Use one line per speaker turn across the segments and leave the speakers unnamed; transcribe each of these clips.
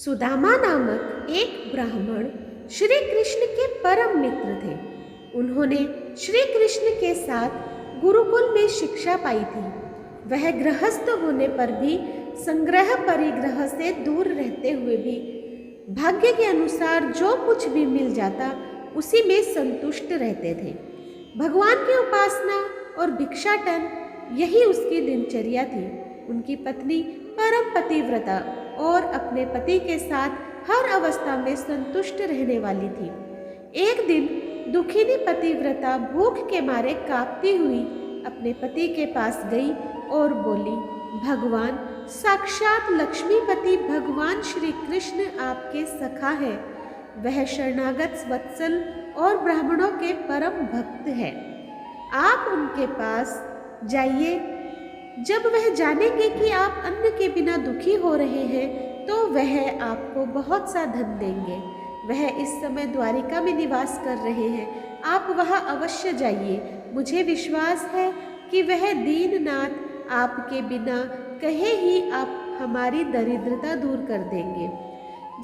सुदामा नामक एक ब्राह्मण श्री कृष्ण के परम मित्र थे। उन्होंने श्री कृष्ण के साथ गुरुकुल में शिक्षा पाई थी। वह गृहस्थ होने पर भी संग्रह परिग्रह से दूर रहते हुए भी भाग्य के अनुसार जो कुछ भी मिल जाता उसी में संतुष्ट रहते थे। भगवान की उपासना और भिक्षाटन यही उसकी दिनचर्या थी। उनकी पत्नी परम पतिव्रता और अपने पति के साथ हर अवस्था में संतुष्ट रहने वाली थी। एक दिन दुखिनी पतिव्रता भूख के मारे कांपती हुई अपने पति के पास गई और बोली, भगवान साक्षात लक्ष्मीपति भगवान श्री कृष्ण आपके सखा है। वह शरणागत वत्सल और ब्राह्मणों के परम भक्त है। आप उनके पास जाइए। जब वह जानेंगे कि आप अन्न के बिना दुखी हो रहे हैं तो वह आपको बहुत सा धन देंगे। वह इस समय द्वारिका में निवास कर रहे हैं। आप वहां अवश्य जाइए। मुझे विश्वास है कि वह दीननाथ आपके बिना कहे ही आप हमारी दरिद्रता दूर कर देंगे।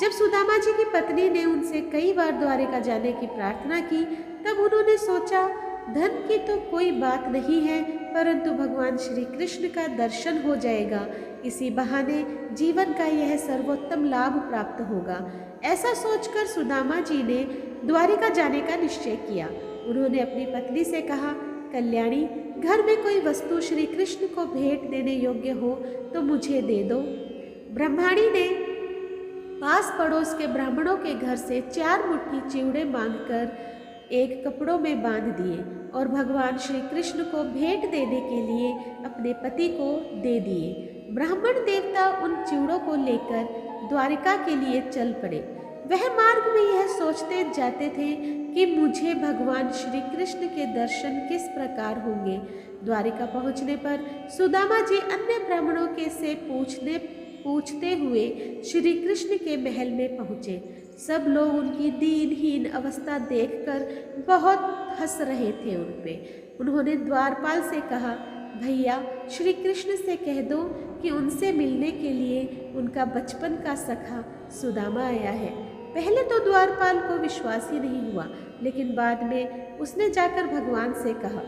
जब सुदामा जी की पत्नी ने उनसे कई बार द्वारिका जाने की प्रार्थना की तब उन्होंने सोचा, धन की तो कोई बात नहीं है, परंतु भगवान श्री कृष्ण का दर्शन हो जाएगा। इसी बहाने जीवन का यह सर्वोत्तम लाभ प्राप्त होगा। ऐसा सोचकर सुदामा जी ने द्वारिका जाने का निश्चय किया। उन्होंने अपनी पत्नी से कहा, कल्याणी, घर में कोई वस्तु श्री कृष्ण को भेंट देने योग्य हो तो मुझे दे दो। ब्रह्माणी ने पास पड़ोस के ब्राह्मणों के घर से 4 मुट्ठी चिवड़े मांगकर एक कपड़ों में बांध दिए और भगवान श्री कृष्ण को भेंट देने के लिए अपने पति को दे दिए। ब्राह्मण देवता उन चिवड़ों को लेकर द्वारिका के लिए चल पड़े। वह मार्ग में यह सोचते जाते थे कि मुझे भगवान श्री कृष्ण के दर्शन किस प्रकार होंगे। द्वारिका पहुंचने पर सुदामा जी अन्य ब्राह्मणों के से पूछते हुए श्री कृष्ण के महल में पहुँचे। सब लोग उनकी दीनहीन अवस्था देखकर बहुत हंस रहे थे उन पे। उन्होंने द्वारपाल से कहा, भैया श्री कृष्ण से कह दो कि उनसे मिलने के लिए उनका बचपन का सखा सुदामा आया है। पहले तो द्वारपाल को विश्वास ही नहीं हुआ, लेकिन बाद में उसने जाकर भगवान से कहा,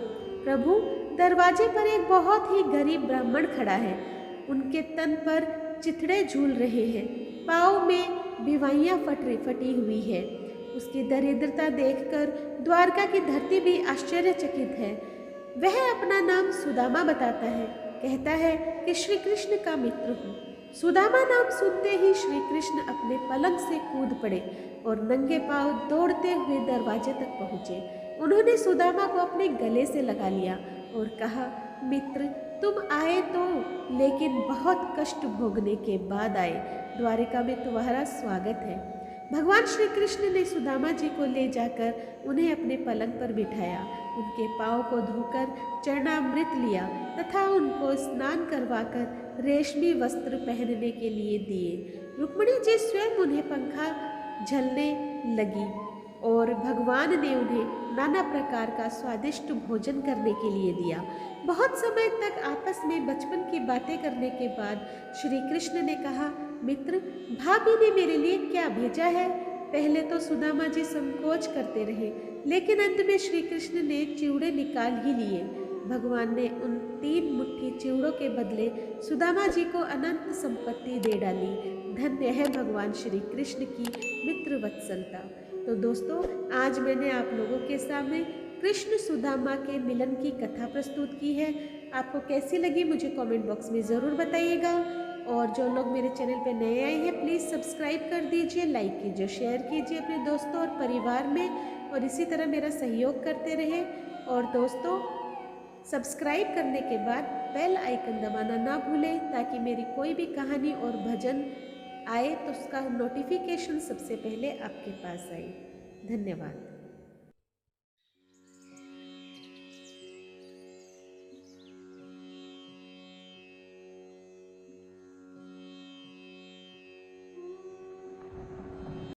प्रभु दरवाजे पर एक बहुत ही गरीब ब्राह्मण खड़ा है। उनके तन पर चिथड़े झूल रहे हैं, पाँव में भिवाइयाँ फटी हुई है। उसकी दरिद्रता देखकर द्वारका की धरती भी आश्चर्यचकित है। वह अपना नाम सुदामा बताता है, कहता है कि श्री कृष्ण का मित्र हूँ। सुदामा नाम सुनते ही श्री कृष्ण अपने पलंग से कूद पड़े और नंगे पांव दौड़ते हुए दरवाजे तक पहुँचे। उन्होंने सुदामा को अपने गले से लगा लिया और कहा, मित्र तुम आए तो, लेकिन बहुत कष्ट भोगने के बाद आए। द्वारिका में तुम्हारा स्वागत है। भगवान श्री कृष्ण ने सुदामा जी को ले जाकर उन्हें अपने पलंग पर बिठाया। उनके पाँव को धोकर चरणामृत लिया तथा उनको स्नान करवाकर रेशमी वस्त्र पहनने के लिए दिए। रुक्मिणी जी स्वयं उन्हें पंखा झलने लगी और भगवान ने उन्हें नाना प्रकार का स्वादिष्ट भोजन करने के लिए दिया। बहुत समय तक आपस में बचपन की बातें करने के बाद श्री कृष्ण ने कहा, मित्र भाभी ने मेरे लिए क्या भेजा है। पहले तो सुदामा जी संकोच करते रहे, लेकिन अंत में श्री कृष्ण ने चिवड़े निकाल ही लिए। भगवान ने उन 3 मुट्ठी चिवड़ों के बदले सुदामा जी को अनंत संपत्ति दे डाली। धन्य है भगवान श्री कृष्ण की मित्र वत्सलता। तो दोस्तों, आज मैंने आप लोगों के सामने कृष्ण सुदामा के मिलन की कथा प्रस्तुत की है। आपको कैसी लगी मुझे कमेंट बॉक्स में ज़रूर बताइएगा। और जो लोग मेरे चैनल पर नए आए हैं प्लीज़ सब्सक्राइब कर दीजिए, लाइक कीजिए, शेयर कीजिए अपने दोस्तों और परिवार में, और इसी तरह मेरा सहयोग करते रहें। और दोस्तों, सब्सक्राइब करने के बाद बेल आइकन दबाना ना भूलें ताकि मेरी कोई भी कहानी और भजन आए तो उसका नोटिफिकेशन सबसे पहले आपके पास आए। धन्यवाद।